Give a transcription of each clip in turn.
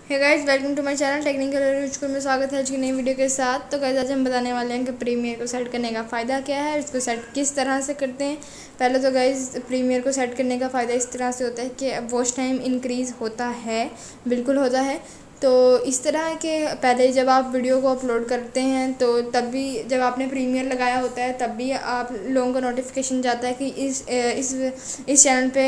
Hey guys, welcome to my channel technical review में स्वागत है आज की नई वीडियो के साथ। तो गाइस आज हम बताने वाले हैं कि प्रीमियर को सेट करने का फ़ायदा क्या है, इसको सेट किस तरह से करते हैं। पहले तो गाइस प्रीमियर को सेट करने का फ़ायदा इस तरह से होता है कि वॉच टाइम इंक्रीज़ होता है, बिल्कुल होता है। तो इस तरह के पहले जब आप वीडियो को अपलोड करते हैं तो तब भी जब आपने प्रीमियर लगाया होता है तब भी आप लोगों को नोटिफिकेशन जाता है कि इस चैनल पे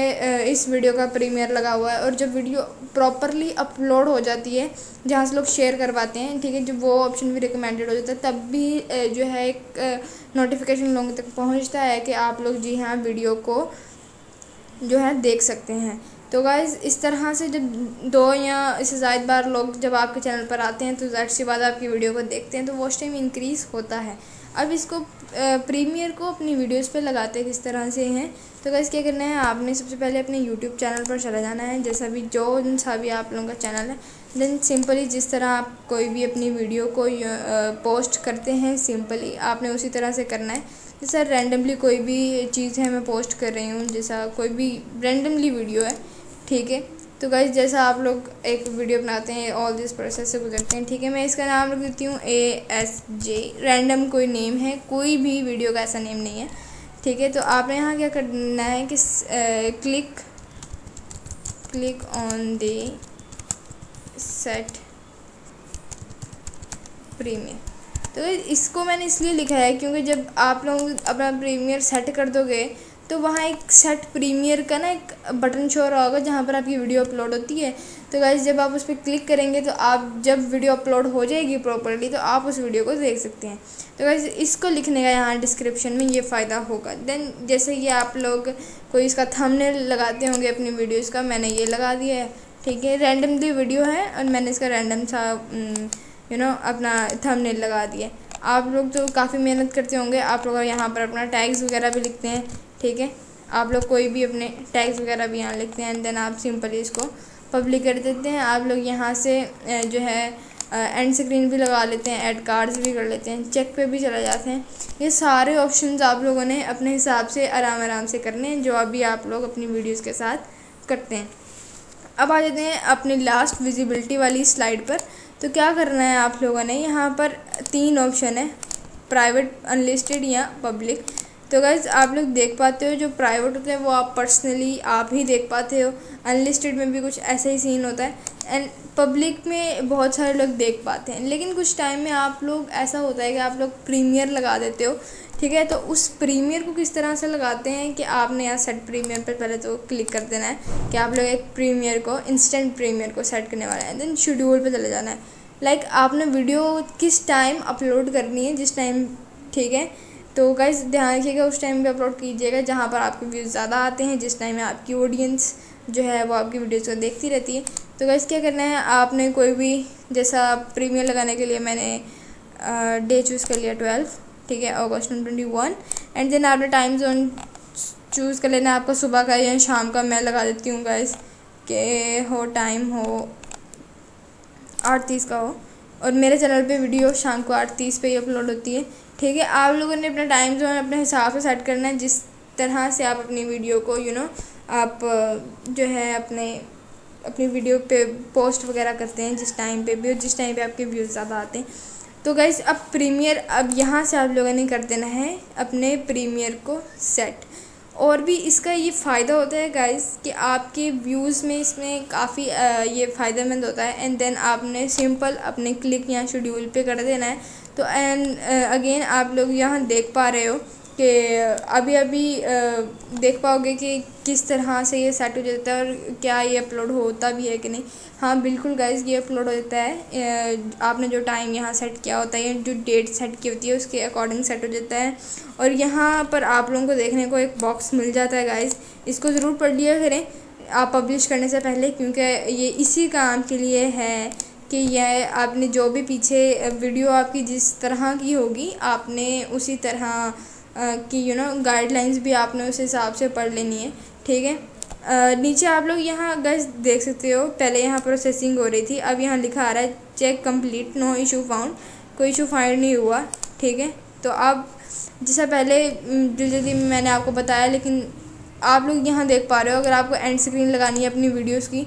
इस वीडियो का प्रीमियर लगा हुआ है। और जब वीडियो प्रॉपरली अपलोड हो जाती है जहाँ से लोग शेयर करवाते हैं, ठीक है, जब वो ऑप्शन भी रिकमेंडेड हो जाता है तब भी जो है एक नोटिफिकेशन लोगों तक पहुँचता है कि आप लोग जी हाँ वीडियो को जो है देख सकते हैं। तो गाइज़ इस तरह से जब 2 या इससे ज़्यादा बार लोग जब आपके चैनल पर आते हैं तो ज़ाहिर सी बात आपकी वीडियो को देखते हैं तो वॉच टाइम इंक्रीज़ होता है। अब इसको प्रीमियर को अपनी वीडियोस पे लगाते किस तरह से हैं। तो गाइज़ क्या करना है, आपने सबसे पहले अपने यूट्यूब चैनल पर चला जाना है, जैसा भी जो सा भी आप लोगों का चैनल है। देन सिंपली जिस तरह आप कोई भी अपनी वीडियो को पोस्ट करते हैं, सिंपली आपने उसी तरह से करना है। जैसा रैंडमली कोई भी चीज़ है मैं पोस्ट कर रही हूँ, जैसा कोई भी रैंडमली वीडियो है, ठीक है। तो गाइस जैसा आप लोग एक वीडियो बनाते हैं, ऑल दिस प्रोसेस से गुजरते हैं, ठीक है। मैं इसका नाम रख देती हूँ ASJ, रैंडम कोई नेम है, कोई भी वीडियो का ऐसा नेम नहीं है, ठीक है। तो आपने यहाँ क्या करना है कि click on the set premiere. तो इसको मैंने इसलिए लिखा है क्योंकि जब आप लोग अपना प्रीमियर सेट कर दोगे तो वहाँ एक सेट प्रीमियर का ना एक बटन शो रहा होगा जहाँ पर आपकी वीडियो अपलोड होती है। तो गाइस जब आप उस पर क्लिक करेंगे तो आप जब वीडियो अपलोड हो जाएगी प्रॉपर्ली तो आप उस वीडियो को देख सकते हैं। तो गाइस इसको लिखने का यहाँ डिस्क्रिप्शन में ये फ़ायदा होगा। देन जैसे कि आप लोग कोई इसका थंबनेल लगाते होंगे अपनी वीडियोज़ का, मैंने ये लगा दिया है, ठीक है। रैंडमली वीडियो है और मैंने इसका रैंडम सा अपना थंबनेल लगा दिया। आप लोग तो काफ़ी मेहनत करते होंगे, आप लोग यहाँ पर अपना टैग्स वगैरह भी लिखते हैं, ठीक है। आप लोग कोई भी अपने टैग्स वगैरह भी यहाँ लिखते हैं एंड देन आप सिंपली इसको पब्लिक कर देते हैं। आप लोग यहाँ से जो है एंड स्क्रीन भी लगा लेते हैं, ऐड कार्ड्स भी कर लेते हैं, चेक पे भी चले जाते हैं। ये सारे ऑप्शंस आप लोगों ने अपने हिसाब से आराम से करने हैं जो अभी आप लोग अपनी वीडियोज़ के साथ करते हैं। अब आ जाते हैं अपनी लास्ट विजिबिलिटी वाली स्लाइड पर। तो क्या करना है आप लोगों ने, यहाँ पर 3 ऑप्शन है, प्राइवेट, अनलिस्टेड या पब्लिक। तो गाइज आप लोग देख पाते हो जो प्राइवेट होते हैं वो आप पर्सनली आप ही देख पाते हो, अनलिस्टेड में भी कुछ ऐसा ही सीन होता है एंड पब्लिक में बहुत सारे लोग देख पाते हैं। लेकिन कुछ टाइम में आप लोग ऐसा होता है कि आप लोग प्रीमियर लगा देते हो, ठीक है। तो उस प्रीमियर को किस तरह से लगाते हैं कि आपने यहाँ सेट प्रीमियर पर पहले तो क्लिक कर देना है कि आप लोग एक प्रीमियर को, इंस्टेंट प्रीमियर को सेट करने वाला है। देन शेड्यूल पे चले जाना है, लाइक आपने वीडियो किस टाइम अपलोड करनी है, जिस टाइम, ठीक है। तो गाइस ध्यान रखिएगा उस टाइम पे अपलोड कीजिएगा जहाँ पर आपके व्यूज़ ज़्यादा आते हैं, जिस टाइम में आपकी ऑडियंस जो है वो आपकी वीडियोज़ को देखती रहती है। तो गाइस क्या करना है, आपने कोई भी जैसा प्रीमियर लगाने के लिए मैंने डे चूज़ कर लिया 12, ठीक है, अगस्त 21 एंड देन आपने टाइम जोन चूज़ कर लेना आपका सुबह का या शाम का। मैं लगा देती हूँ गाइस कि टाइम हो 8:30 का हो और मेरे चैनल पे वीडियो शाम को 8:30 पे ही अपलोड होती है, ठीक है। आप लोगों ने अपना टाइम जोन अपने हिसाब से सेट करना है, जिस तरह से आप अपनी वीडियो को आप जो है अपनी वीडियो पे पोस्ट वगैरह करते हैं, जिस टाइम पे भी और जिस टाइम पे आपके व्यूज़ ज़्यादा आते हैं। तो गाइस अब प्रीमियर, अब यहाँ से आप लोगों ने कर देना है अपने प्रीमियर को सेट। और भी इसका ये फ़ायदा होता है गाइस कि आपके व्यूज़ में इसमें काफ़ी ये फ़ायदेमंद होता है एंड देन आपने सिंपल अपने क्लिक या शेड्यूल पे कर देना है। तो एंड अगेन आप लोग यहाँ देख पा रहे हो कि अभी देख पाओगे कि किस तरह से ये सेट हो जाता है और क्या ये अपलोड होता भी है कि नहीं। हाँ बिल्कुल गाइस ये अपलोड हो जाता है, आपने जो टाइम यहाँ सेट किया होता है, जो डेट सेट की होती है उसके अकॉर्डिंग सेट हो जाता है। और यहाँ पर आप लोगों को देखने को एक बॉक्स मिल जाता है गाइस, इसको ज़रूर पढ़ लिया करें आप पब्लिश करने से पहले, क्योंकि ये इसी काम के लिए है कि यह आपने जो भी पीछे वीडियो आपकी जिस तरह की होगी आपने उसी तरह की गाइडलाइंस भी आपने उस हिसाब से पढ़ लेनी है, ठीक है। नीचे आप लोग यहाँ गाइस देख सकते हो, पहले यहाँ प्रोसेसिंग हो रही थी, अब यहाँ लिखा आ रहा है check complete, no issue found, कोई इशू फाइंड नहीं हुआ, ठीक है। तो अब जैसा पहले जल्दी मैंने आपको बताया, लेकिन आप लोग यहाँ देख पा रहे हो अगर आपको एंड स्क्रीन लगानी है अपनी वीडियोज़ की